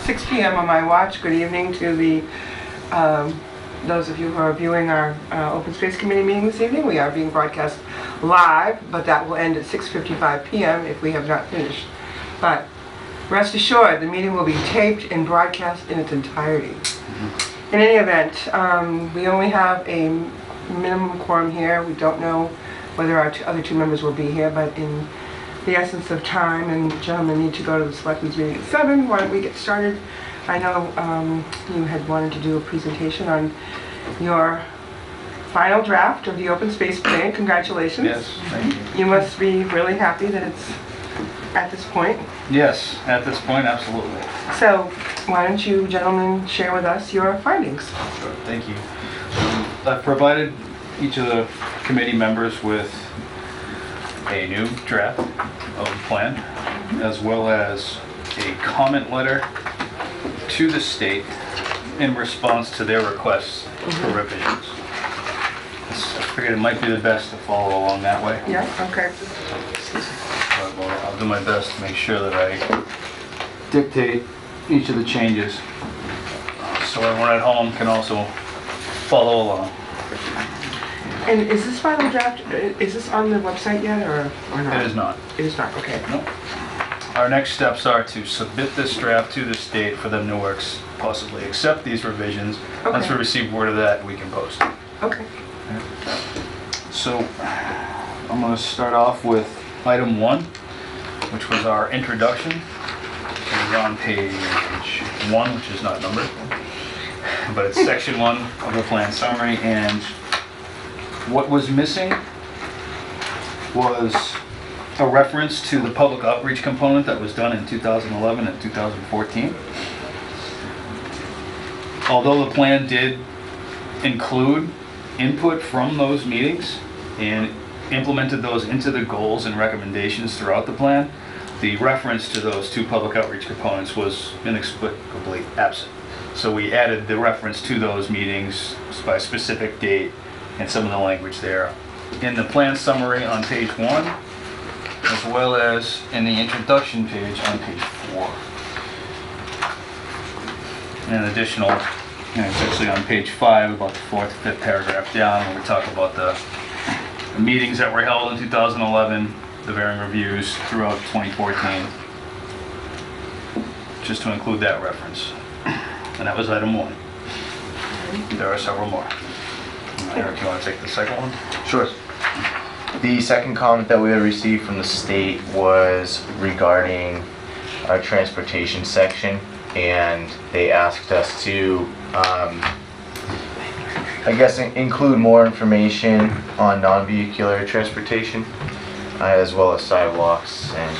6 p.m. on my watch. Good evening to those of you who are viewing our Open Space Committee meeting this evening. We are being broadcast live, but that will end at 6:55 p.m. if we have not finished. But rest assured, the meeting will be taped and broadcast in its entirety. In any event, we only have a minimum quorum here. We don't know whether our other two members will be here, but in the essence of time, and gentlemen need to go to the selectmen's meeting at 7, why don't we get started? I know you had wanted to do a presentation on your final draft of the open space plan. Congratulations. Yes, thank you. You must be really happy that it's at this point. Yes, at this point, absolutely. So why don't you gentlemen share with us your findings? Sure, thank you. I've provided each of the committee members with a new draft of the plan, as well as a comment letter to the state in response to their requests for revisions. I figured it might be the best to follow along that way. Yeah, okay. I'll do my best to make sure that I dictate each of the changes so everyone at home can also follow along. And is this final draft, is this on the website yet or not? It is not. It is not, okay. Nope. Our next steps are to submit this draft to the state for them to possibly accept these revisions. Once we receive word of that, we can post it. Okay. So I'm going to start off with item 1, which was our introduction. It is on page 1, which is not numbered, but it's section 1 of the plan summary. And what was missing was a reference to the public outreach component that was done in 2011 and 2014. Although the plan did include input from those meetings and implemented those into the goals and recommendations throughout the plan, the reference to those two public outreach components was inexplicably absent. So we added the reference to those meetings by specific date and some of the language there in the plan summary on page 1, as well as in the introduction page on page 4. And additional, it's actually on page 5, about the 4th to 5th paragraph down, where we talk about the meetings that were held in 2011, the varying reviews throughout 2014, just to include that reference. And that was item 1. There are several more. Eric, you want to take the second one? Sure. The second comment that we had received from the state was regarding our transportation section, and they asked us to, I guess, include more information on non-vehicular transportation, as well as sidewalks and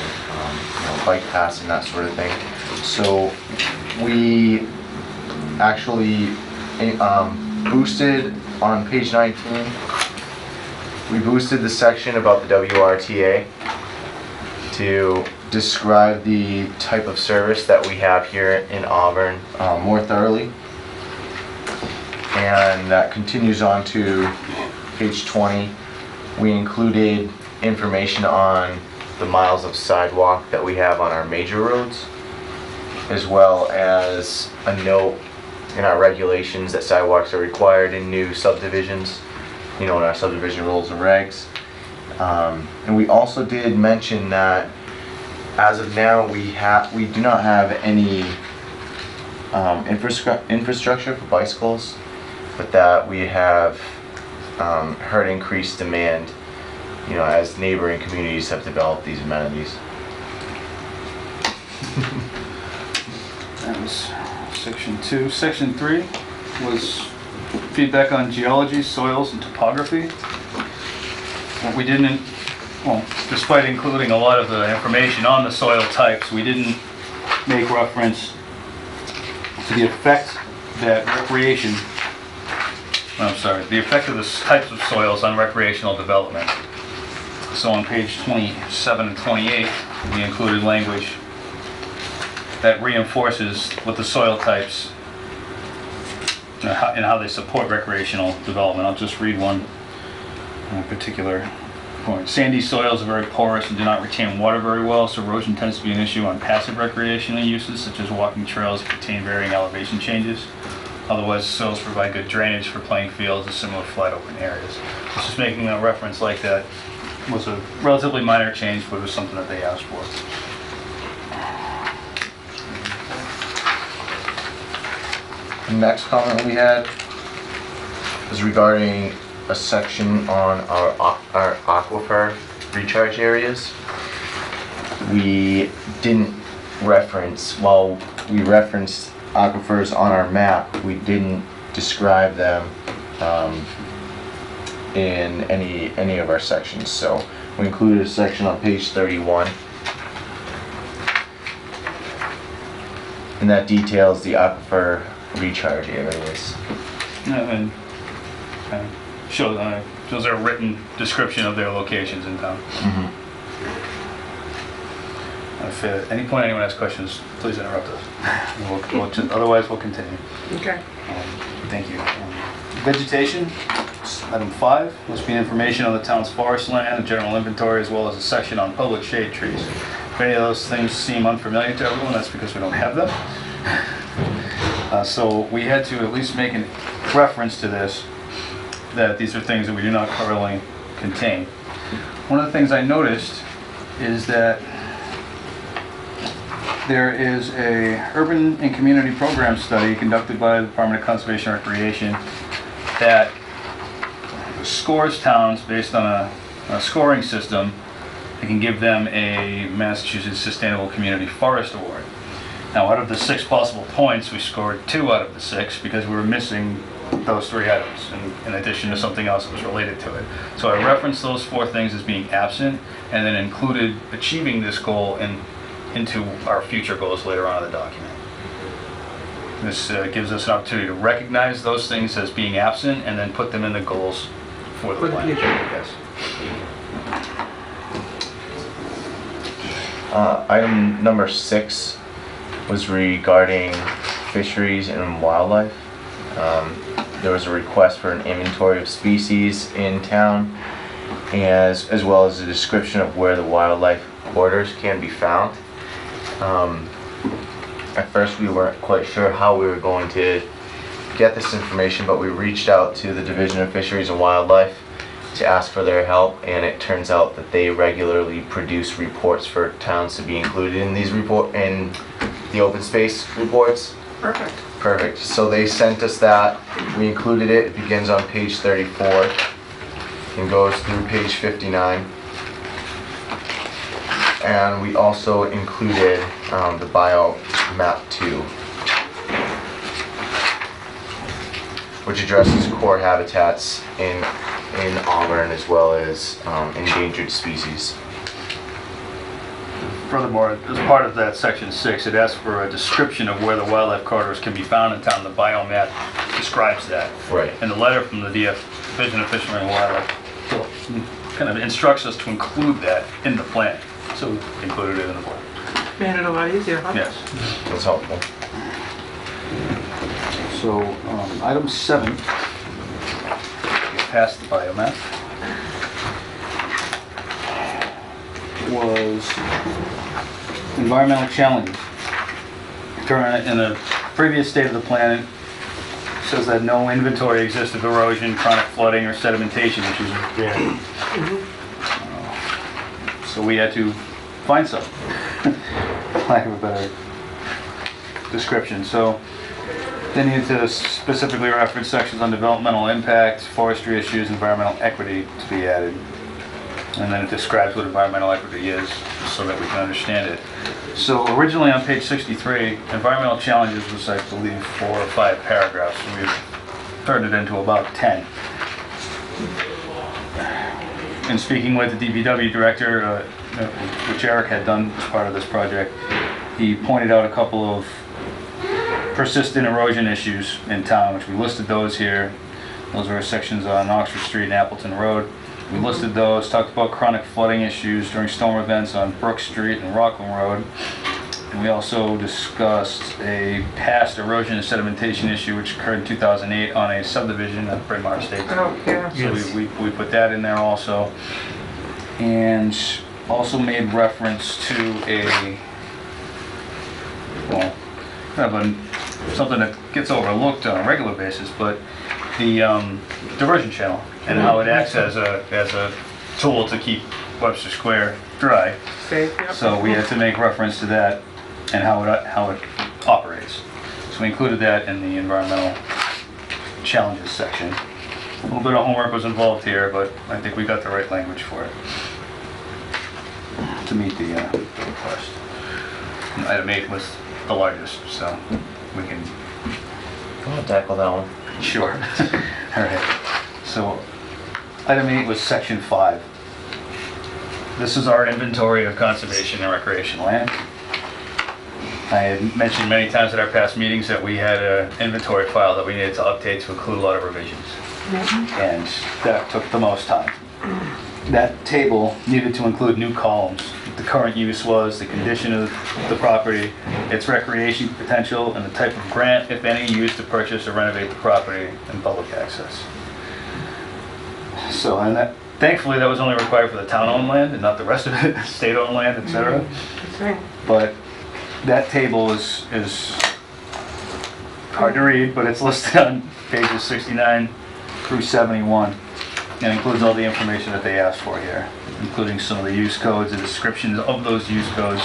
bike paths and that sort of thing. So we actually boosted on page 19. We boosted the section about the WRTA to describe the type of service that we have here in Auburn more thoroughly. And that continues on to page 20. We included information on the miles of sidewalk that we have on our major roads, as well as a note in our regulations that sidewalks are required in new subdivisions, in our subdivision rules and regs. And we also did mention that as of now we do not have any infrastructure for bicycles, but that we have heard increased demand, as neighboring communities have developed these amenities. That was section 2. Section 3 was feedback on geology, soils, and topography. What we didn't, despite including a lot of the information on the soil types, we didn't make reference to the effect that the effect of the types of soils on recreational development. So on page 27 and 28, we included language that reinforces what the soil types and how they support recreational development. I'll just read one particular point. Sandy soils are very porous and do not retain water very well, so erosion tends to be an issue on passive recreational uses such as walking trails that contain varying elevation changes. Otherwise, the soils provide good drainage for playing fields and similar flat open areas. This is making a reference like that was a relatively minor change, but it was something that they asked for. The next comment we had was regarding a section on our aquifer recharge areas. We didn't reference, while we referenced aquifers on our map, we didn't describe them in any of our sections. So we included a section on page 31. And that details the aquifer recharge areas. And shows a written description of their locations in town. If at any point anyone has questions, please interrupt us. Otherwise, we'll continue. Okay. Thank you. Vegetation, item 5, must be information on the town's forest land, a general inventory, as well as a section on public shade trees. If any of those things seem unfamiliar to everyone, that's because we don't have them. So we had to at least make a reference to this, that these are things that we do not currently contain. One of the things I noticed is that there is a urban and community program study conducted by the Department of Conservation and Recreation that scores towns based on a scoring system that can give them a Massachusetts Sustainable Community Forest Award. Now, out of the 6 possible points, we scored 2 out of the 6 because we were missing those 3 items in addition to something else that was related to it. So I referenced those 4 things as being absent and then included achieving this goal into our future goals later on in the document. This gives us an opportunity to recognize those things as being absent and then put them in the goals for the plan. future. Yes. Item number 6 was regarding fisheries and wildlife. There was a request for an inventory of species in town, as well as a description of where the wildlife corridors can be found. At first we weren't quite sure how we were going to get this information, but we reached out to the Division of Fisheries and Wildlife to ask for their help, and it turns out that they regularly produce reports for towns to be included in these in the open space reports. Perfect. So they sent us that. We included it. It begins on page 34 and goes through page 59. And we also included the bio map 2, which addresses core habitats in Auburn as well as endangered species. Furthermore, as part of that section 6, it asks for a description of where the wildlife corridors can be found in town. The biomap describes that. Right. And the letter from the Division of Fisheries and Wildlife kind of instructs us to include that in the plan. So we included it in the plan. Made it a lot easier, huh? Yes. That's helpful. So item 7, get past the biomap, was environmental challenges. Current, in the previous state of the plan, it says that no inventory exists of erosion, chronic flooding, or sedimentation issues. So we had to find some, for lack of a better description. So they needed to specifically reference sections on developmental impact, forestry issues, environmental equity to be added. And then it describes what environmental equity is so that we can understand it. So originally on page 63, environmental challenges was, I believe, 4 or 5 paragraphs. And we've turned it into about 10. In speaking with the DPW director, which Eric had done as part of this project, he pointed out a couple of persistent erosion issues in town, which we listed those here. Those are sections on Oxford Street and Appleton Road. We listed those, talked about chronic flooding issues during storm events on Brook Street and Rockland Road. And we also discussed a past erosion and sedimentation issue which occurred in 2008 on a subdivision at Bryn Mawr Estates. Oh, yeah. So we put that in there also. And also made reference to something that gets overlooked on a regular basis, but the diversion channel and how it acts as a tool to keep Webster Square dry. Safe, yep. So we had to make reference to that and how it operates. So we included that in the environmental challenges section. A little bit of homework was involved here, but I think we got the right language for it to meet the request. And item 8 was the largest, so we can... I'll tackle that one. Sure. All right. So item 8 was section 5. This is our inventory of conservation and recreation land. I had mentioned many times at our past meetings that we had an inventory file that we needed to update to include a lot of revisions. And that took the most time. That table needed to include new columns. What the current use was, the condition of the property, its recreation potential, and the type of grant, if any, used to purchase or renovate the property and public access. So, and that, thankfully, that was only required for the town-owned land and not the rest of it, state-owned land, etc. That's right. But that table is hard to read, but it's listed on pages 69 through 71 and includes all the information that they asked for here, including some of the use codes, the descriptions of those use codes.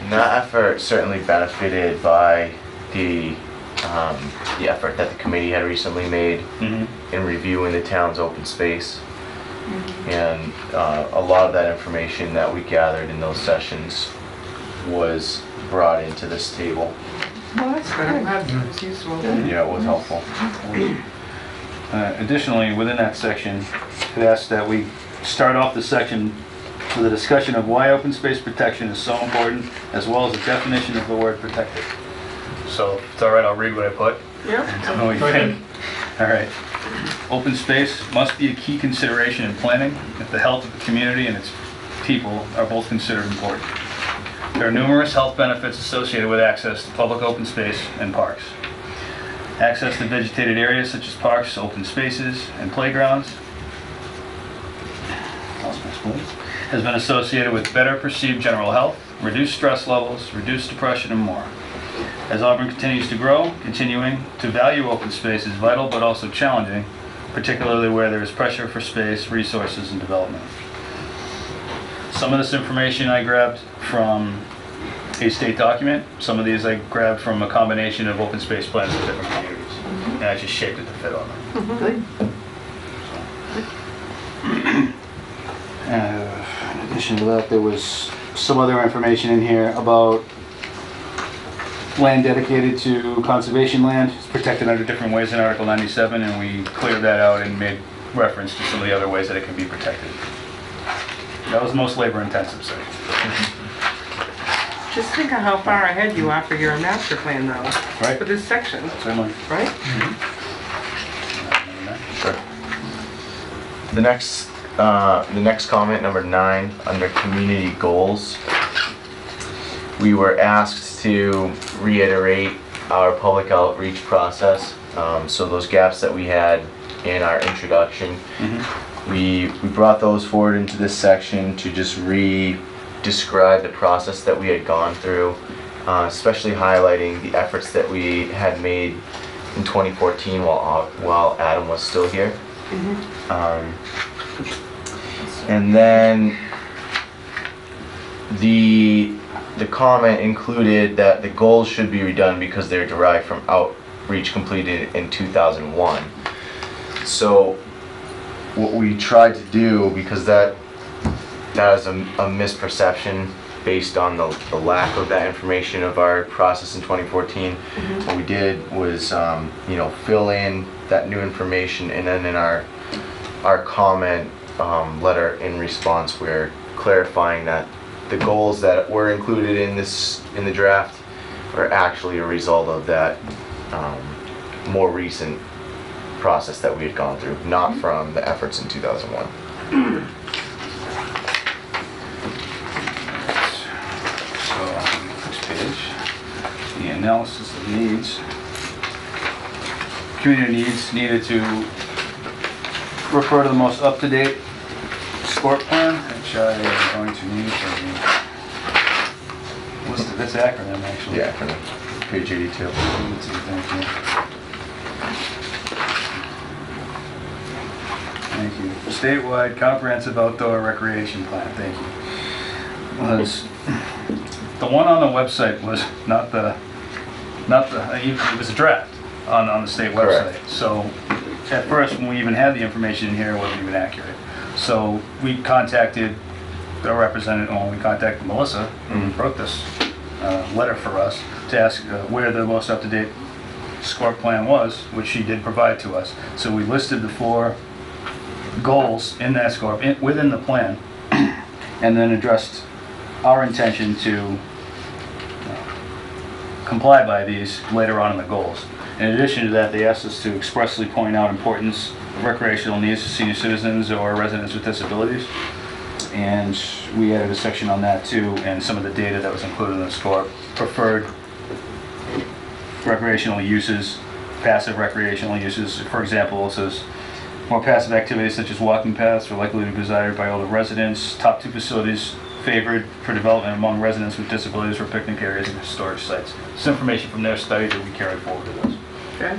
And that effort certainly benefited by the effort that the committee had recently made in reviewing the town's open space. And a lot of that information that we gathered in those sessions was brought into this table. Well, that's good. I'm glad it's useful. Yeah, it was helpful. Additionally, within that section, it asks that we start off the section with a discussion of why open space protection is so important, as well as a definition of the word protected. So, if it's all right, I'll read what I put. Yeah. Tell me what you think. All right. Open space must be a key consideration in planning if the health of the community and its people are both considered important. There are numerous health benefits associated with access to public open space and parks. Access to vegetated areas such as parks, open spaces, and playgrounds has been associated with better perceived general health, reduced stress levels, reduced depression, and more. As Auburn continues to grow, continuing to value open space is vital but also challenging, particularly where there is pressure for space, resources, and development. Some of this information I grabbed from a state document. Some of these I grabbed from a combination of open space plans of different communities. And I just shaped it to fit on them. Good. In addition to that, there was some other information in here about land dedicated to conservation land. It's protected under different ways in Article 97, and we cleared that out and made reference to some of the other ways that it can be protected. That was the most labor-intensive section. Just think of how far ahead you are for your master plan though. Right. For this section, Certainly. right? Sure. The next comment, number 9, under community goals, we were asked to reiterate our public outreach process. So those gaps that we had in our introduction, we brought those forward into this section to just describe the process that we had gone through, especially highlighting the efforts that we had made in 2014 while Adam was still here. And then the comment included that the goals should be redone because they're derived from outreach completed in 2001. So what we tried to do, because that is a misperception based on the lack of that information of our process in 2014. What we did was fill in that new information, and then in our comment letter in response, we're clarifying that the goals that were included in the draft are actually a result of that more recent process that we had gone through, not from the efforts in 2001. So, next page, the analysis of needs. Community needs needed to refer to the most up-to-date SCORP plan, which I am going to need for the list of its acronym, actually. Yeah, for page 82. Thank you. Thank you. Statewide Comprehensive Outdoor Recreation Plan, thank you. The one on the website was not the, it was a draft on the state website. Correct. So at first, when we even had the information in here, it wasn't even accurate. So we contacted the representative, we contacted Melissa, who wrote this letter for us, to ask where the most up-to-date SCORP plan was, which she did provide to us. So we listed the 4 goals in that SCORP, within the plan, and then addressed our intention to comply by these later on in the goals. In addition to that, they asked us to expressly point out importance of recreational needs to senior citizens or residents with disabilities. And we added a section on that too, and some of the data that was included in the SCORP. Preferred recreational uses, passive recreational uses. For example, it says more passive activities such as walking paths are likely to be desired by older residents. Top 2 facilities favored for development among residents with disabilities were picnic areas and storage sites. This information from their study that we carried forward to us. Okay.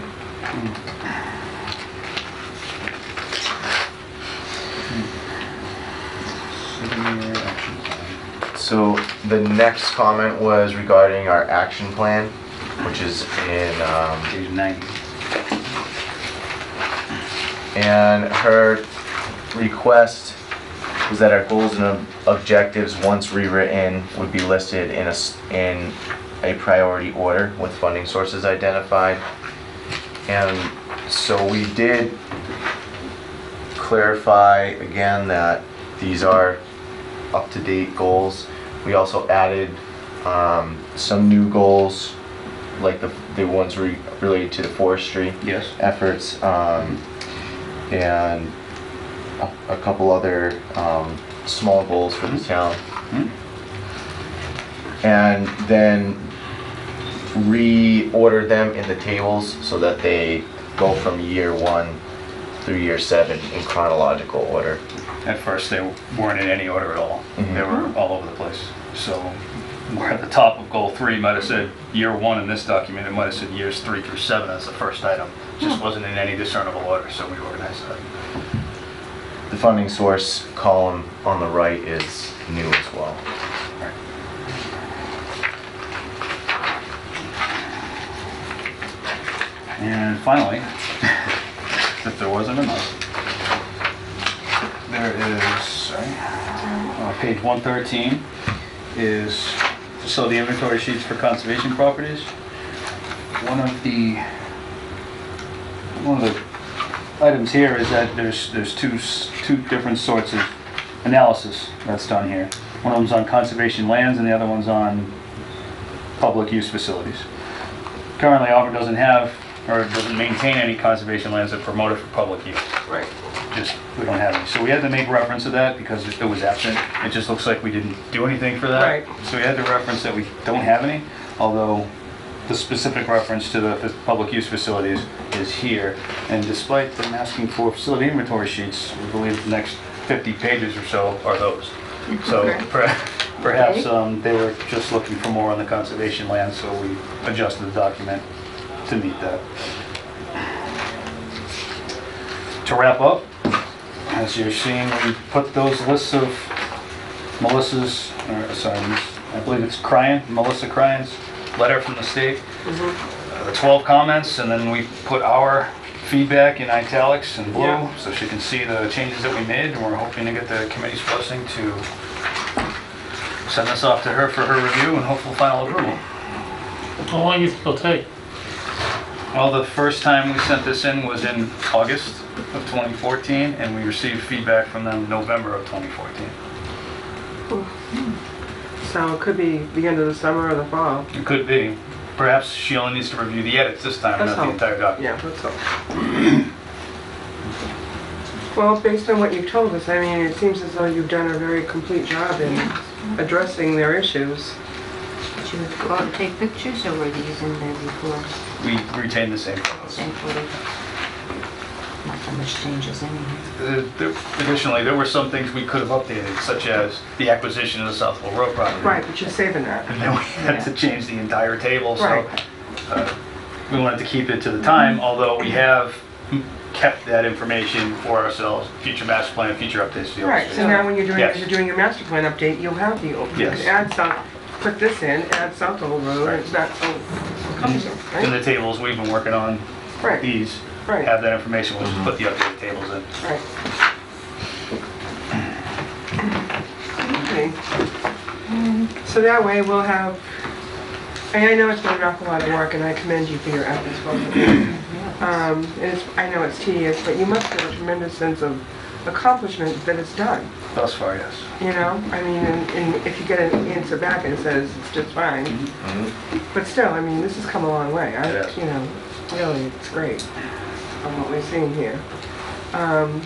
So the next comment was regarding our action plan, which is in, Page 90. and her request was that our goals and objectives, once rewritten, would be listed in a priority order with funding sources identified. And so we did clarify again that these are up-to-date goals. We also added some new goals, like the ones related to the forestry Yes. efforts, and a couple other small goals for the town. And then reorder them in the tables so that they go from year 1 through year 7 in chronological order. At first, they weren't in any order at all. Mhm. They were all over the place. So where at the top of goal 3 might have said year 1 in this document, it might have said years 3 through 7 as the first item. Just wasn't in any discernible order, so we organized that. The funding source column on the right is new as well. And finally, if there wasn't enough, there is, page 113 is facility inventory sheets for conservation properties. One of the items here is that there's two different sorts of analysis that's done here. One of them's on conservation lands and the other one's on public use facilities. Currently, Auburn doesn't have or doesn't maintain any conservation lands that promote it for public use. Right. We don't have any. So we had to make reference to that because it was absent. It just looks like we didn't do anything for that. Right. So we had to reference that we don't have any, although the specific reference to the public use facilities is here. And despite them asking for facility inventory sheets, we believe the next 50 pages or so are those. So Okay. perhaps they were just looking for more on the conservation land, so we adjusted the document to meet that. To wrap up, as you're seeing, we put those lists of Melissa's, I believe it's Melissa Cryan's letter from the state, the 12 comments, and then we put our feedback in italics and blue, Yeah. so she can see the changes that we made, and we're hoping to get the committee's blessing to send this off to her for her review and hopeful final approval. How long do you think it'll take? Well, the first time we sent this in was in August of 2014, and we received feedback from them in November of 2014. So it could be the end of the summer or the fall. It could be. Perhaps she only needs to review the edits this time, Let's not the hope. entire document. Yeah, let's hope. Well, based on what you've told us, I mean, it seems as though you've done a very complete job in addressing their issues. Did you go out and take pictures, or were these in there before? We retained the same photos. Same photos? so much changes anyhow. Additionally, there were some things we could have updated, such as the acquisition of the Southwell Road property. Right, but you're saving that. And then we had to change the entire table, so Right. we wanted to keep it to the time, although we have kept that information for ourselves, future master plan, future updates to the Right, so now when Yes. you're doing your master plan update, you'll have the, you Yes. can add South, put this in, add Southwell Road, and it's not so cumbersome, And right? the tables we've been working on, Right, these, right, have that information, we'll just put the updated tables in. right. Okay. So that way we'll have, and I know it's been an awful lot of work, and I commend you for your efforts, both of you. And it's, I know it's tedious, but you must have a tremendous sense of accomplishment that it's done. Thus far, yes. You know, I mean, and if you get an answer back and it says it's just fine, but still, I mean, this has come a long way. It has. You know, really, it's great on what we're seeing here. And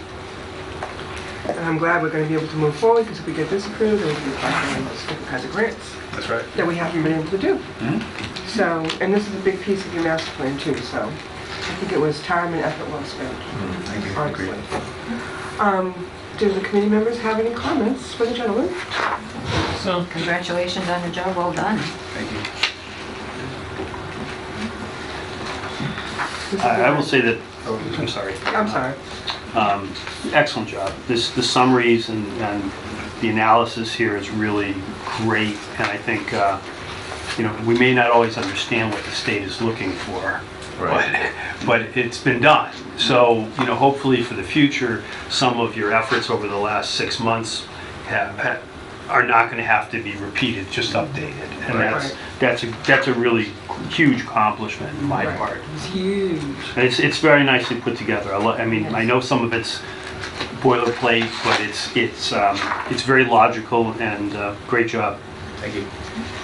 I'm glad we're going to be able to move forward, because if we get this approved, then we can apply for those different kinds of grants That's right. that we haven't been able to do. Mhm. So, and this is a big piece of your master plan too, so I think it was time and effort well spent, honestly. Do the committee members have any comments for the gentleman? So, Congratulations on the job, well done. Thank you. I will say that, I'm sorry, I'm sorry. excellent job. The summaries and the analysis here is really great, and I think, you know, we may not always understand what the state is looking for, Right. but it's been done. So, you know, hopefully for the future, some of your efforts over the last 6 months are not going to have to be repeated, just updated. And Right. that's a really huge accomplishment in my Right. part. It's huge. And it's very nicely put together. I mean, I know some of it's boilerplate, but it's very logical, and great job. Thank you.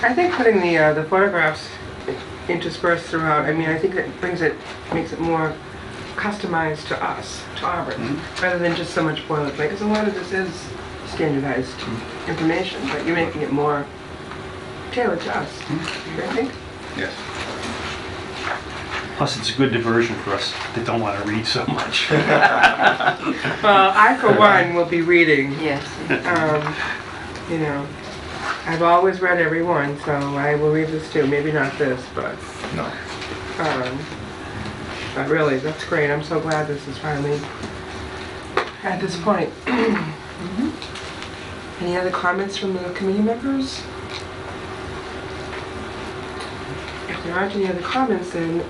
I think putting the photographs interspersed throughout, I mean, I think that makes it more customized to us, to Auburn, rather than just so much boilerplate, because a lot of this is standardized information, but you're making it more tailored to us, I think. Yes. Plus, it's a good diversion for us that don't want to read so much. Well, I, for one, will be reading. Yes. You know, I've always read every one, so I will read this too. Maybe not this, but No. really, that's great. I'm so glad this is finally at this point. Any other comments from the committee members? If there aren't any other comments, then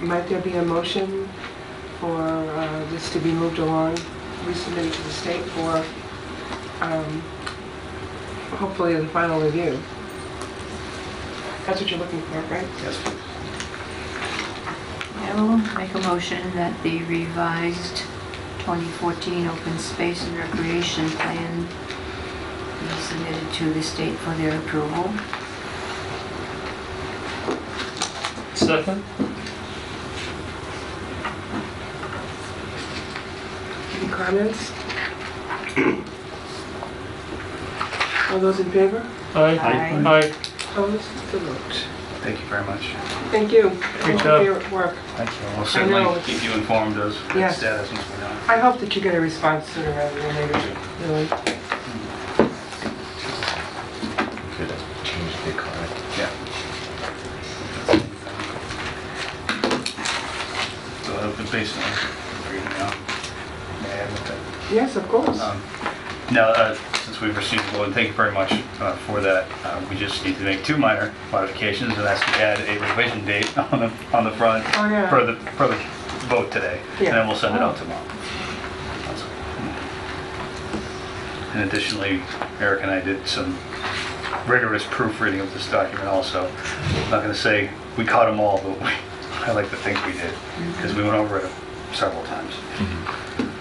might there be a motion for this to be moved along, resubmitted to the state for hopefully the final review? That's what you're looking for, right? Yes, please. I will make a motion that the revised 2014 Open Space and Recreation Plan be submitted to the state for their approval. second? Any comments? All those in favor? Aye. Aye. Aye. Opposed? So vote. Thank you very much. Thank you. Great Thank job. you for your work. Thank you. We'll know, certainly it's- keep you informed of the Yes. status once we know. I hope that you get a response sooner rather than later, really. Could have changed the comment. Yeah. So, but based on, reading out, may I have with that? Yes, of course. Now, since we've received the vote, and thank you very much for that, we just need to make 2 minor modifications, and that's to add a revision date on the front Oh, yeah. for the vote today, Yeah. and then we'll send it out tomorrow. That's all. And additionally, Eric and I did some rigorous proofreading of this document also. I'm not going to say we caught them all, but I like to think we did, because we went over it several times.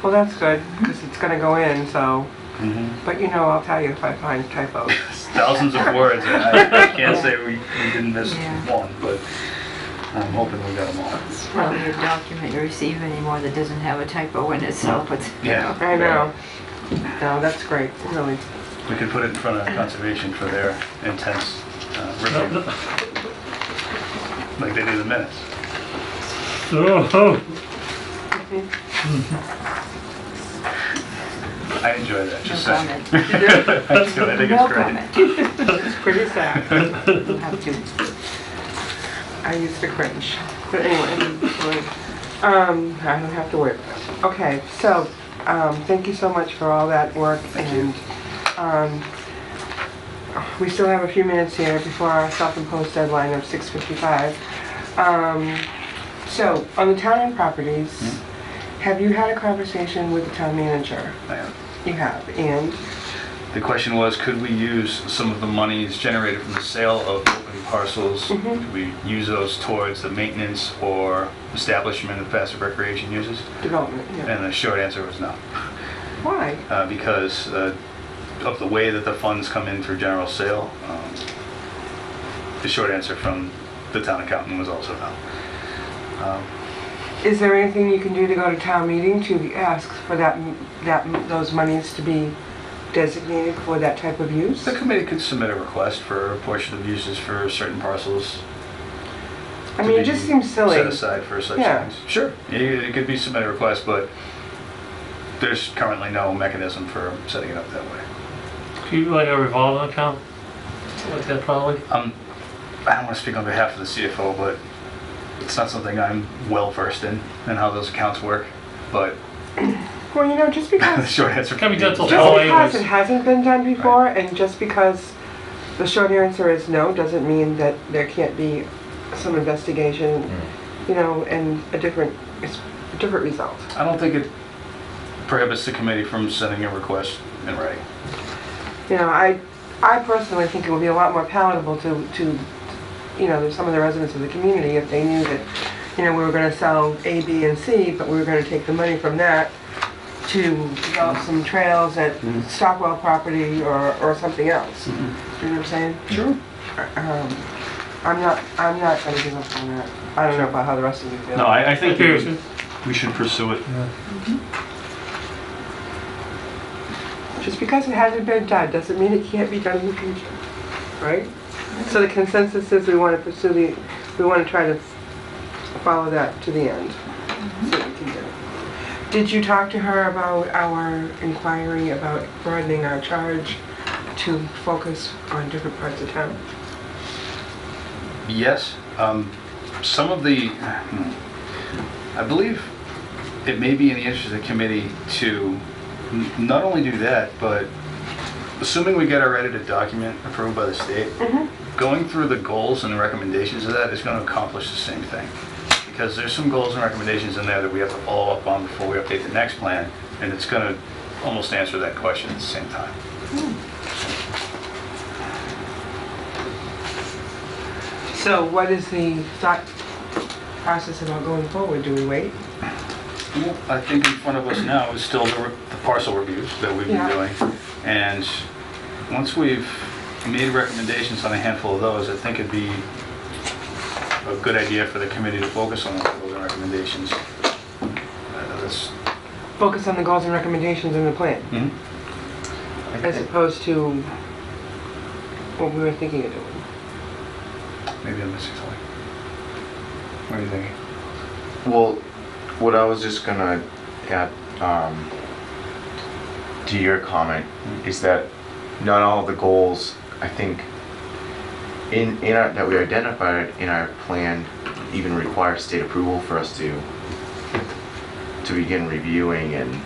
Well, that's good, because it's gonna go in, so, but you know, I'll tell you if I find typos. Thousands of words. I can't say we didn't miss Yeah. one, but I'm hoping we got them all. It's probably a document you receive anymore that doesn't have a typo in it, so it's... Yeah. I know. No, that's great, really. We could put it in front of conservation for their intense review, like they do the minutes. Oh, Mhm. I enjoy that, No just saying. comment. I think No it's great. comment. It's pretty sad. You'll have to. I used to cringe. But anyway, I don't have to worry about it. Okay, so, thank you so much for all that work. And we still have a few minutes here before our self-imposed deadline of 6:55. So, on the town-owned properties, have you had a conversation with the town manager? I am. You have, and? The question was, could we use some of the monies generated from the sale of open parcels? Could we use those towards the maintenance or establishment of passive recreation uses? Development, yeah. And the short answer was no. Why? Because of the way that the funds come in through general sale, the short answer from the town accountant was also no. Is there anything you can do to go to town meeting to ask for those monies to be designated for that type of use? The committee could submit a request for a portion of uses for certain parcels. I mean, it just seems silly. Set aside for such Yeah. things. Sure, it could be submit a request, but there's currently no mechanism for setting it up that way. Do you like a revolving account? Like that probably? I don't want to speak on behalf of the CFO, but it's not something I'm well versed in how those accounts work. But Well, you know, just the because short answer Can be me done is till no. just fall because anyways. it hasn't been done before, and just because the short answer is no, doesn't mean that there can't be some investigation, you know, and a different result. I don't think it prohibits the committee from sending a request in writing. You know, I personally think it would be a lot more palatable to you know, some of the residents of the community if they knew that, you know, we were going to sell A, B, and C, but we were going to take the money from that to develop some trails at Stockwell property or something else. You know what I'm saying? Sure. I'm not going to give up on that. I don't know about how the rest of you feel. No, I think agree with you. we should pursue it. Just because it hasn't been done doesn't mean it can't be done in the future, right? So the consensus is we want to pursue we want to try to follow that to the end. See what we can do. Did you talk to her about our inquiry about broadening our charge to focus on different parts of town? Yes. Some of the, I believe it may be in the interest of the committee to not only do that, but assuming we get our edited document approved by the state, going through the goals and the recommendations of that is going to accomplish the same thing. Because there's some goals and recommendations in there that we have to follow up on before we update the next plan, and it's going to almost answer that question at the same time. So what is the thought process about going forward? Do we wait? Well, I think in front of us now is still the parcel reviews that we've been Yeah. doing. And once we've made recommendations on a handful of those, I think it'd be a good idea for the committee to focus on those recommendations. That's, Focus on the goals and recommendations in the plan, as opposed to what we were thinking of doing. maybe I'm missing something. What are you thinking? Well, what I was just gonna add to your comment is that not all of the goals, I think, that we identified in our plan even require state approval for us to begin reviewing and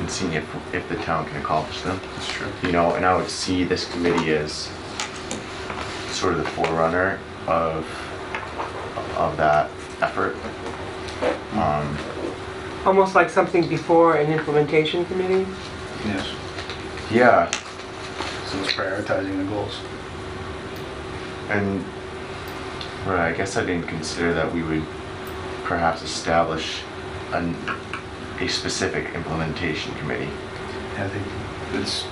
seeing if the town can accomplish them. That's true. You know, and I would see this committee as sort of the forerunner of that effort. Almost like something before an implementation committee? Yes. Yeah, So it's prioritizing the goals. and right, I guess I didn't consider that we would perhaps establish a specific implementation committee. I think it's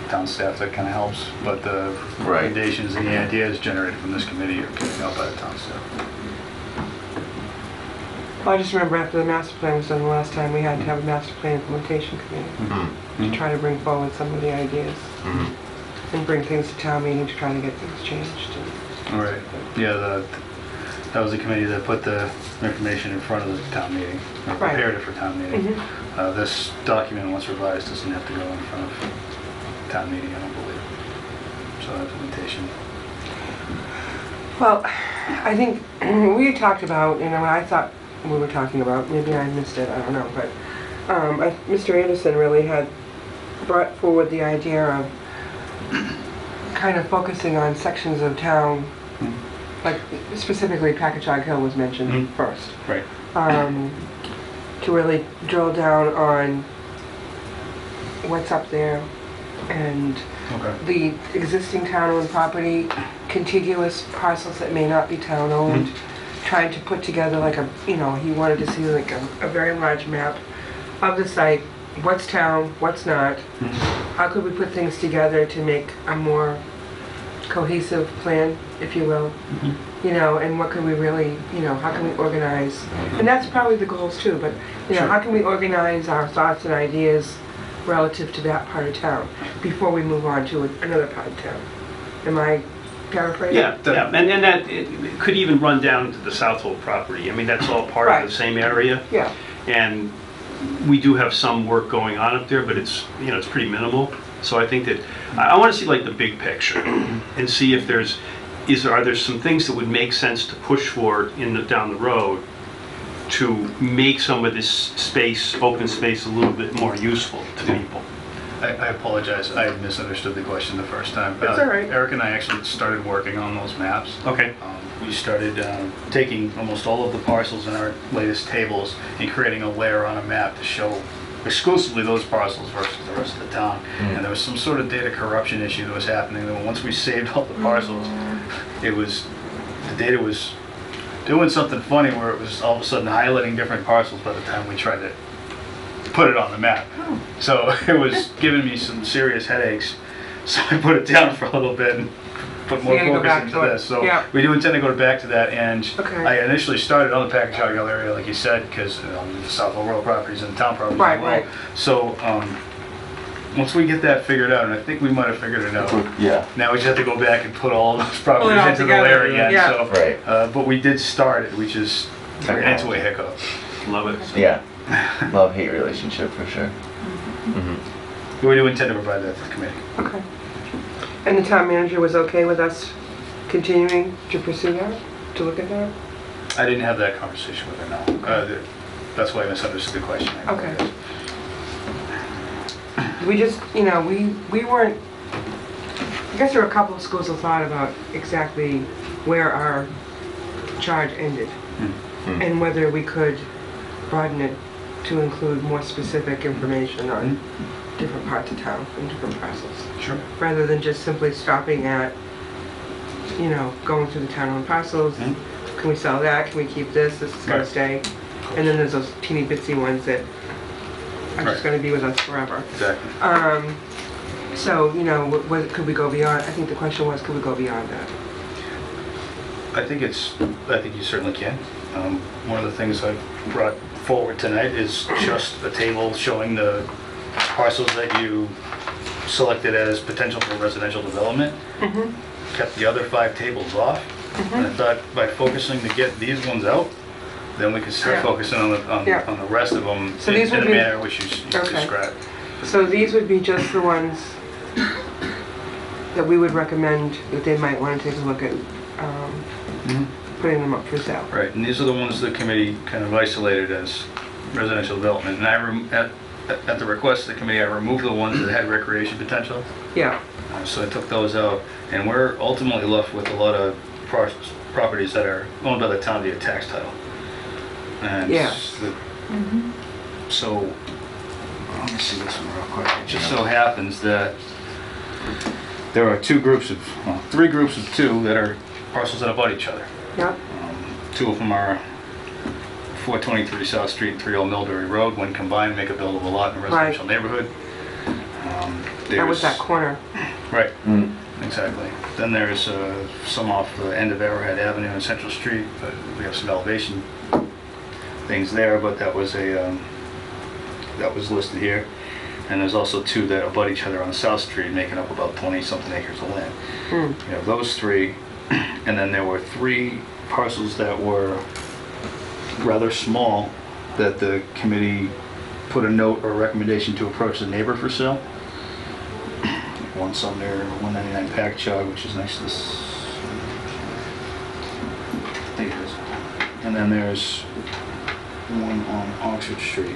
town staff that kind of helps, but the Right. recommendations and the ideas generated from this committee are carried out by the town staff. Well, I just remember after the master plan was done the last time, we had to have a master plan implementation committee to try to bring forward some of the ideas and bring things to town meeting to try to get things changed. Right. Yeah, the That was the committee that put the information in front of the town meeting, or Right. prepared it for town meeting. Mhm. This document, once revised, doesn't have to go in front of town meeting, I don't believe. So implementation. Well, I think we had talked about, I thought we were talking about, maybe I missed it, I don't know, but Mr. Anderson really had brought forward the idea of kind of focusing on sections of town, like specifically Packagug Hill was mentioned Mhm. first, Right. to really drill down on what's up there and Okay. the existing town-owned property, contiguous parcels that may not be town-owned, trying to put together like a, he wanted to see like a very large map of the site, what's town, what's not, how could we put things together to make a more cohesive plan, if you will, and what can we really, how can we organize, and that's probably the goals too, but, Sure. how can we organize our thoughts and ideas relative to that part of town before we move on to another part of town? Am I paraphrasing? Yeah, and that, it could even run down to the Southold property. I mean, that's all part of Right. the same area. Yeah, And we do have some work going on up there, but it's, it's pretty minimal. So I think that, I want to see like the big picture and see if are there some things that would make sense to push for down the road to make some of this space, open space, a little bit more useful to people. I apologize, I misunderstood the question the first time. That's all right. Eric and I actually started working on those maps. Okay. We started taking almost all of the parcels in our latest tables and creating a layer on a map to show exclusively those parcels versus the rest of the town. And there was some sort of data corruption issue that was happening. And once we saved all the parcels, the data was doing something funny where it was all of a sudden highlighting different parcels by the time we tried to put it on the map. So it was giving me some serious headaches. So I put it down for a little bit and put more You're gonna go focus back into to it. this. So Yeah. we do intend to go back to that, and Okay. I initially started on the Packagug Hill area, like you said, because the South Royal properties and the town properties Right, as well. right. So once we get that figured out, and I think we might have figured it out, Yeah, now we just have to go back and put all those Pull it properties all into the together, layer again. yeah. So, Right. but we did start it. We just ran into a hiccup. Love it. yeah. Love-hate relationship for sure. We do intend to provide that to the committee. okay. And the town manager was okay with us continuing to pursue that, to look at that? I didn't have that conversation with her now. That's why I misunderstood the question. I Okay. apologize. We just, we weren't, I guess there were a couple of schools of thought about exactly where our charge ended and whether we could broaden it to include more specific information on different parts of town and different parcels, Sure. rather than just simply stopping at, going through the town-owned parcels. Can we sell that? Can we keep this? This is gonna Right. stay. And then there's those teeny bitsy ones that are just Right. gonna be with us forever. Exactly. So, could we go beyond, I think the question was, could we go beyond that? I think you certainly can. One of the things I've brought forward tonight is just a table showing the parcels that you selected as potential for residential development. Kept the other 5 tables off. And I thought by focusing to get these ones out, then we could start Yeah. focusing on Yeah. the rest of them So in these would a be- manner which you Okay. described. So these would be just the ones that we would recommend that they might want to take a look at, putting them up for sale. Right, and these are the ones the committee kind of isolated as residential development. And at the request of the committee, I removed the ones that had recreation potential. Yeah, So I took those out, and we're ultimately left with a lot of properties that are owned by the town via tax title. And Yes. so, let me see this one real quick. It just so happens that there are 3 groups of 2 that are parcels that abut each other. yeah, 2 of them are 423 South Street and 30 Millbury Road. When combined, make a buildable lot in a residential neighborhood. that was There's- that corner. Right, exactly. Then there's some off the end of Arrowhead Avenue and Central Street, but we have some elevation things there, but that was listed here. And there's also 2 that abut each other on South Street, making up about 20-something acres of land. You have those 3, and then there were 3 parcels that were rather small that the committee put a note or recommendation to approach the neighbor for sale. One Sumner, 199 Packchug, which is next to this. I think it is. And then there's one on Oxford Street.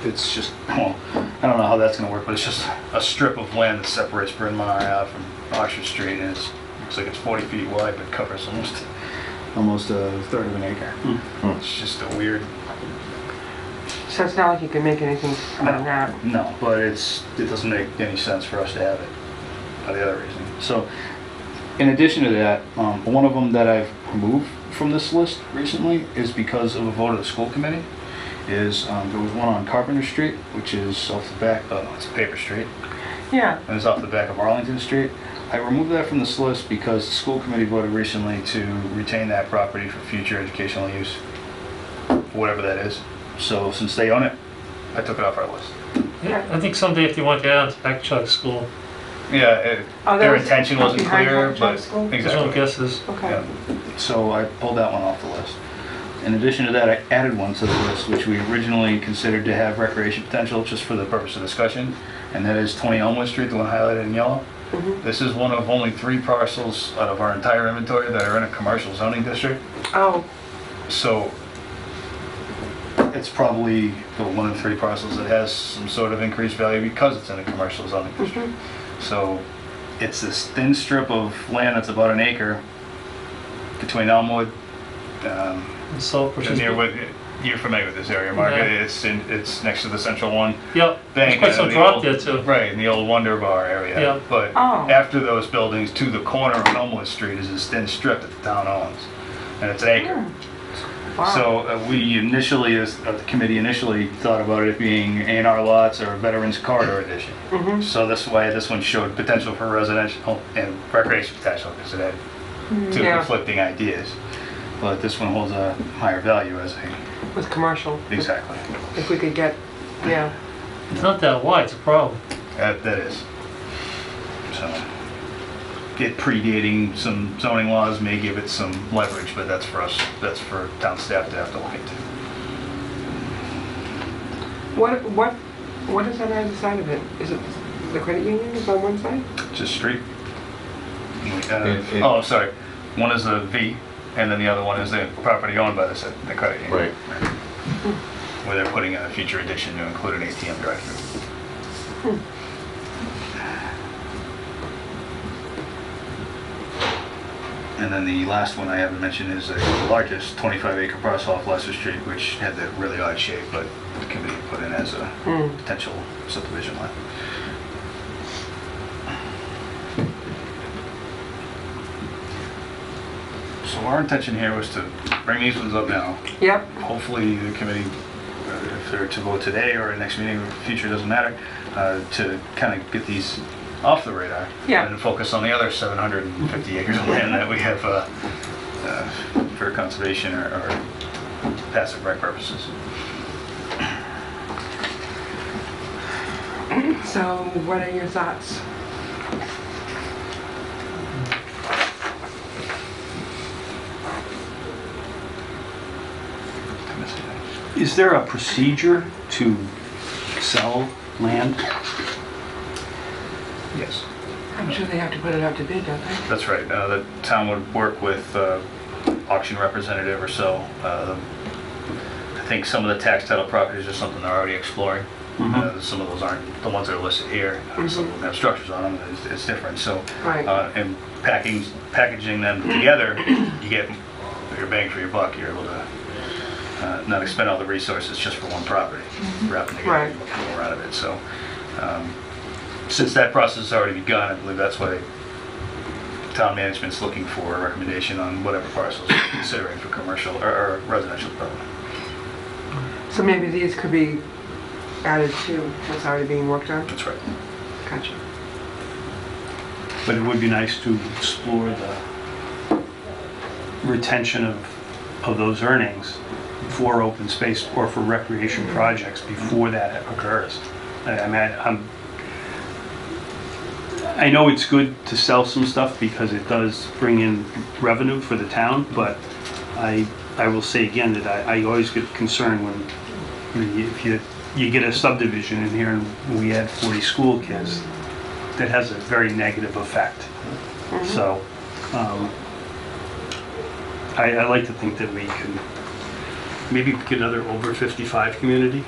It's just, well, I don't know how that's gonna work, but it's just a strip of land that separates Bryn Mawr Ave from Oxford Street, and it looks like it's 40 feet wide, but covers almost a third of an acre. It's just a weird. So it's not like you can make anything out of that. No, but it doesn't make any sense for us to have it, for the other reason. So, in addition to that, one of them that I've removed from this list recently is because of a vote of the school committee. There was one on Carpenter Street, which is off the back, it's Paper Street, Yeah, and it's off the back of Arlington Street. I removed that from this list because the school committee voted recently to retain that property for future educational use, whatever that is. So since they own it, I took it off our list. Yeah, I think someday if you want to add on to Packchug School, Yeah, Oh, that their was intention wasn't behind clear, Home but Job School? there's no exactly. guesses. okay. Yeah. So I pulled that one off the list. In addition to that, I added one to the list, which we originally considered to have recreation potential just for the purpose of discussion, and that is 20 Elmwood Street, the one highlighted in yellow. This is one of only 3 parcels out of our entire inventory that are in a commercial zoning district. Oh, So it's probably the one of 3 parcels that has some sort of increased value because it's in a commercial zoning district. So it's this thin strip of land that's about an acre between Elmwood, And so, which is, near what, you're familiar with this area, Mark. Yeah. It's next to the Central One yep, there's Bank. quite some the drop old- there too. Right, in the old Wonder Bar area. Yeah. But Oh. after those buildings, to the corner of Elmwood Street is this thin strip that the town owns, and it's an acre. wow. So we initially, as the committee initially, thought about it being A&R lots or a Veterans Corridor Edition. So this way, this one showed potential for residential and recreation potential because it had 2 Yeah. conflicting ideas. But this one holds a higher value as a, With commercial. exactly, If we could get, yeah. It's not that wide, it's a problem. that is. So, it predating some zoning laws may give it some leverage, but that's for us, that's for town staff to have to look into. What is on either side of it? Is it the credit union is on one side? Just street. It- Oh, sorry. One is a V, and then the other one is the property owned by the credit union. Right. Where they're putting in a future addition to include an ATM drive-through. And then the last one I haven't mentioned is the largest 25-acre parcel off Leicester Street, which had that really odd shape, but the committee put in as a potential subdivision line. So our intention here was to bring these ones up now. Yep. Hopefully the committee, if they're to vote today or at next meeting or future, doesn't matter, to kind of get these off the radar. Yeah. And focus on the other 750 acres of land that we have for conservation or passive rec purposes. So what are your thoughts? Is there a procedure to sell land? Yes. I'm sure they have to put it out to bid, don't they? That's right. The town would work with auction representative or so. I think some of the tax title properties are something they're already exploring. Some of those aren't the ones that are listed here. Some of them have structures on them. It's different. So, Right. and packaging them together, you get your bang for your buck. You're able to not expend all the resources just for one property, wrapping together Right. and more out of it. So, since that process has already begun, I believe that's why town management's looking for a recommendation on whatever parcels you're considering for commercial or residential development. So maybe these could be added to what's already being worked on? That's right. Gotcha. But it would be nice to explore the retention of those earnings for open space or for recreation projects before that occurs. I know it's good to sell some stuff because it does bring in revenue for the town, but I will say again that I always get concerned when, if you get a subdivision in here and we add 40 school kids, that has a very negative effect. So, I like to think that we can maybe get another over 55 community.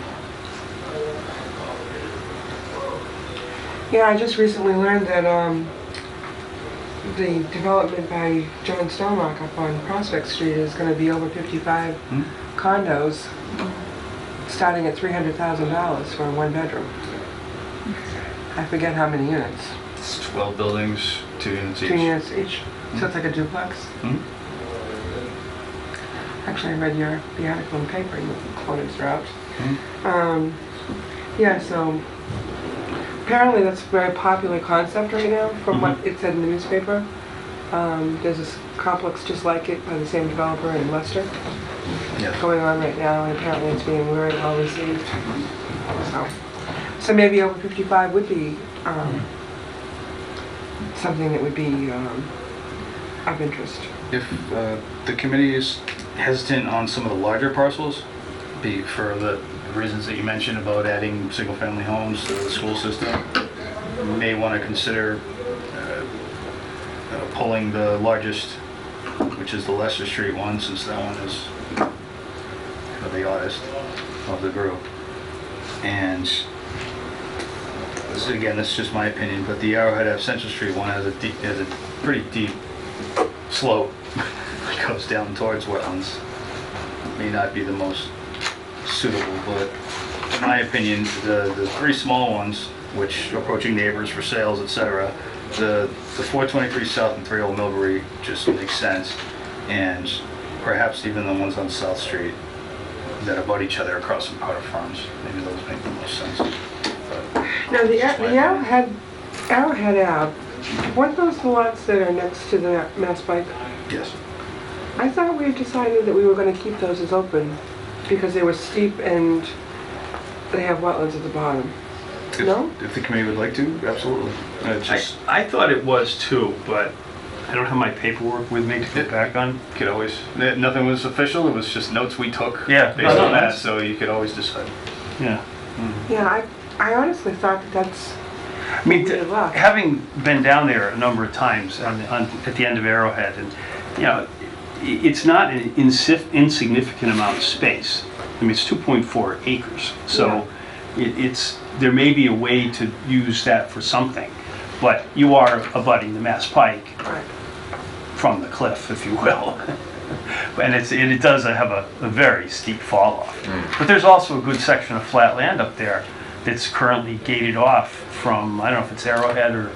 Yeah, I just recently learned that the development by John Stelmach up on Prospect Street is going to be over 55 condos, starting at $300,000 for a one-bedroom. I forget how many units. It's 12 buildings, 2 units each. 2 units each, so it's like a duplex. Mhm. Actually, I read the article in the paper, and the quotas are out. Mhm. Yeah, so apparently that's a very popular concept right now, from what it said in the newspaper. There's this complex just like it by the same developer in Leicester Yeah. going on right now, and apparently it's being very well received. So maybe over 55 would be something that would be of interest. If the committee is hesitant on some of the larger parcels, be for the reasons that you mentioned about adding single-family homes to the school system, you may want to consider pulling the largest, which is the Leicester Street one, since that one is the oddest of the group. And this, again, this is just my opinion, but the Arrowhead Ave Central Street one has a pretty deep slope that goes down towards wetlands. May not be the most suitable, but in my opinion, the 3 small ones, which are approaching neighbors for sales, etc., the 423 South and 30 Millbury just makes sense, and perhaps even the ones on South Street that abut each other across from Potter Farms. Maybe those make the most sense. But Now, the just my opinion. Arrowhead Ave, weren't those the lots that are next to the Mass Pike? Yes. I thought we had decided that we were going to keep those as open because they were steep and they have wetlands at the bottom. No? If the committee would like to, absolutely. Just I thought it was too, but I don't have my paperwork with me to go back on. could always, nothing was official, it was just notes we took Yeah. based No, on that, that's- so you could always decide. Yeah. Yeah, I honestly thought that's, I mean, Good luck. having been down there a number of times at the end of Arrowhead, and, you know, it's not an insignificant amount of space. I mean, it's 2.4 acres, so there may be a way to use that for something, but you are abutting the Mass Pike right. from the cliff, if you will. And it does have a very steep fall off. But there's also a good section of flat land up there that's currently gated off from, I don't know if it's Arrowhead or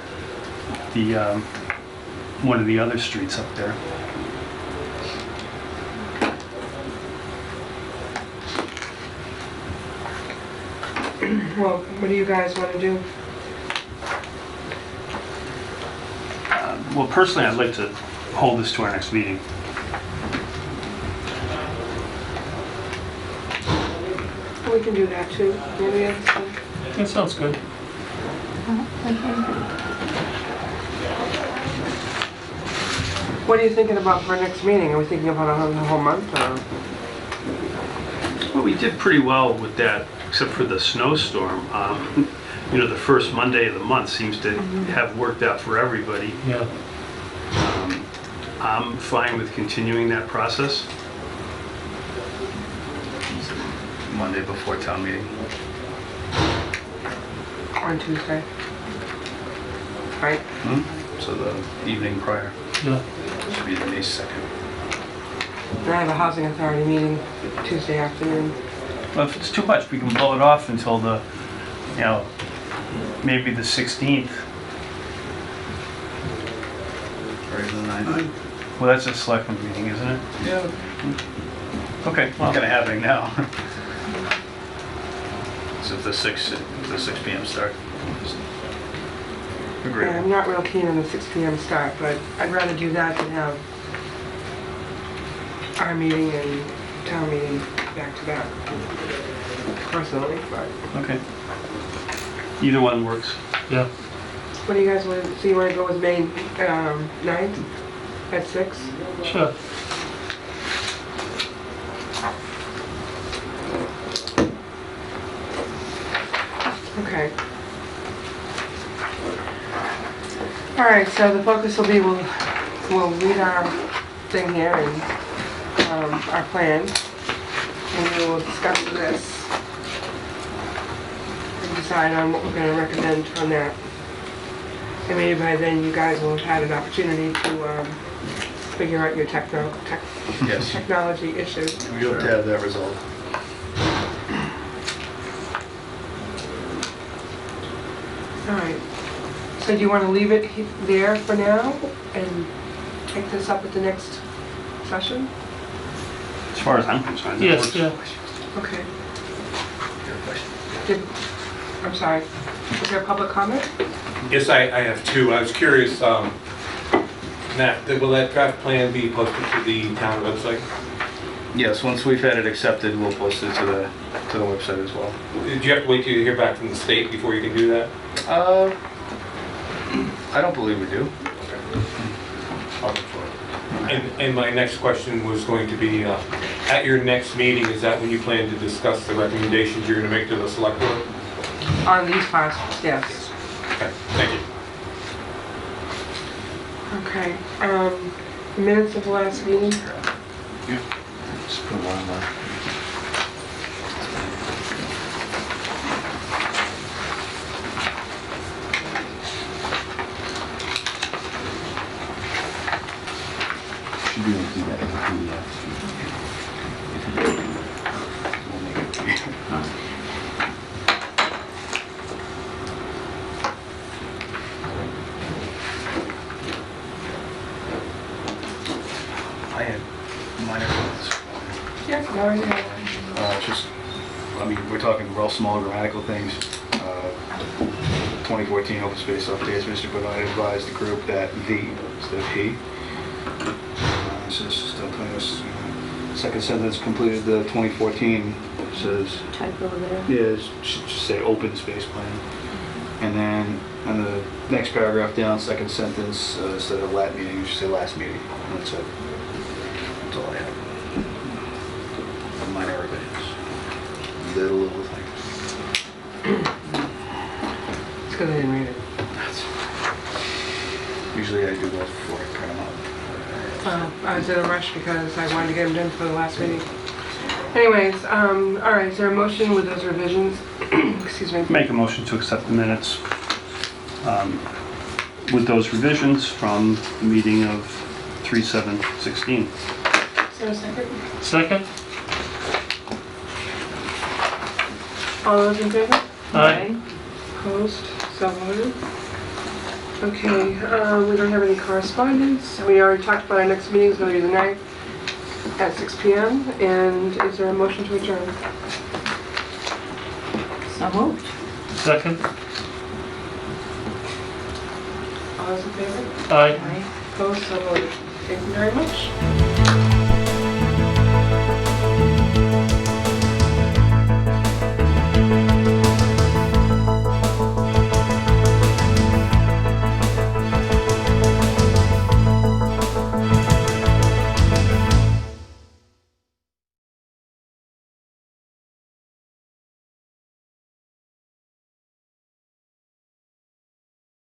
the one of the other streets up there. Well, what do you guys want to do? Well, personally, I'd like to hold this to our next meeting. We can do that too. Maybe that's, That sounds good. what are you thinking about for our next meeting? Are we thinking about a whole month or? Well, we did pretty well with that, except for the snowstorm. You know, the first Monday of the month seems to have worked out for everybody. Yeah. I'm fine with continuing that process. Monday before town meeting. On Tuesday. Right? So the evening prior Yeah. should be the May 2nd. And I have a housing authority meeting Tuesday afternoon. Well, if it's too much, we can blow it off until the, you know, maybe the 16th. Or even the 9th. Well, that's a selectmen meeting, isn't it? Yeah, Okay, it's well, kind of happening now. So if the 6 p.m. start. Agree. Yeah, I'm not real keen on the 6 p.m. start, but I'd rather do that than have our meeting and town meeting back to back. Personally, but okay. Either one works. Yeah. what do you guys want to, so you want to go with May 9th at 6? Sure. Okay. All right, so the focus will be, we'll read our thing here and our plan, and we will discuss this and decide on what we're going to recommend from that. And maybe by then you guys will have had an opportunity to figure out your Yes. technology issues. We hope to have that resolved. All right. So do you want to leave it there for now and take this up at the next session? As far as I'm concerned, that Yes, works. yeah. Okay. Your question? I'm sorry. Is there a public comment? Yes, I have two. I was curious, Matt, will that draft plan be posted to the town website? Yes, once we've had it accepted, we'll post it to the website as well. Did you have to wait till you hear back from the state before you can do that? I don't believe we do. I'll look for it. And my next question was going to be, at your next meeting, is that when you plan to discuss the recommendations you're going to make to the select board? On these parcels, yes. Okay, thank you. Okay. Minutes of the last meeting? Just put one more. Should be able to do that in the PDF. We'll make it. I had minor comments. Yeah, no, yeah. Just, I mean, we're talking real small grammatical things. 2014 open space updates, Mr. Benoit advised the group that the instead of he. Says, still putting this, second sentence completed the 2014, says, Typo there. yeah, it should just say open space plan. And then on the next paragraph down, second sentence, instead of lat meeting, it should say last meeting. And that's it. That's all I have. Minor revisions. Little things. It's because I didn't read it. Usually I do those before I print them out. I was in a rush because I wanted to get them done for the last meeting. Anyways, all right, is there a motion with those revisions? Excuse me. Make a motion to accept the minutes with those revisions from the meeting of 3/7/16. Is there a second? Second? All those in favor? Aye. Opposed? So voted. Okay, we don't have any correspondence. We already talked about our next meeting is going to be the 9th at 6 p.m. And is there a motion to adjourn? So moved. Second? All those in favor? Aye. Aye. Opposed? So voted. Thank you very much.